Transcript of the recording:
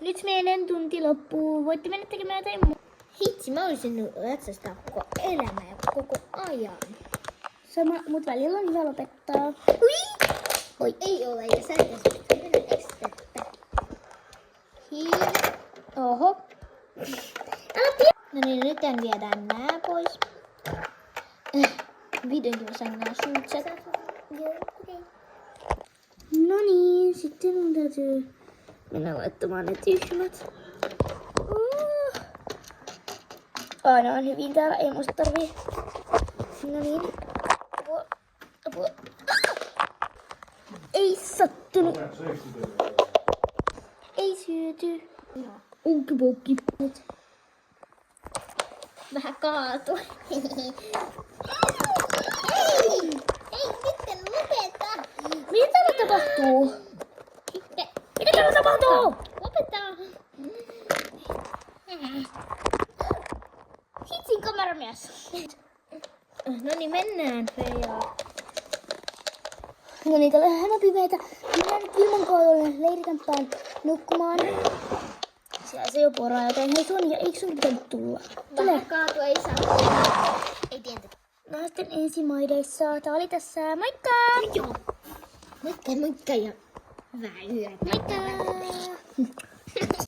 Nyt meidän tunti loppuu. Voitte mennä tekemään jotain muuta. Hitsi, mä olisin ratsastaa koko elämä ja koko ajan. Sama, mut välillä on hyvä lopettaa. Ui! Oi, ei ole, ja sä et mennä estettä. Oho. No niin, nyt viedään nää pois. Vihdoinkin mä sain nää suutset. No niin, sitten mun täytyy mennä laittamaan ne tyhmät. Aina on hyvin täällä, ei musta tarvii. No niin. Apua. Ei sattunut. Ei syöty. Unkipukki. Nyt. Vähän kaatui. Ei, sitten lopeta. Mitä täällä tapahtuu? Mitä täällä tapahtuu? Lopeta. Hitsin kameramies. No niin, mennään, Freja. No niin, täällä on ihan pimeetä. Mennään nyt ilman koululle leirikämppään nukkumaan. Siellä se jo poraa, joten hei Sonja, eikö sun pitänyt tulla? Vähän kaatu ei saa. Ei tientä. No sitten ensimaideissa. Tää oli tässä. Moikka! Joo. Moikka ja hyvää yötä. Moikka!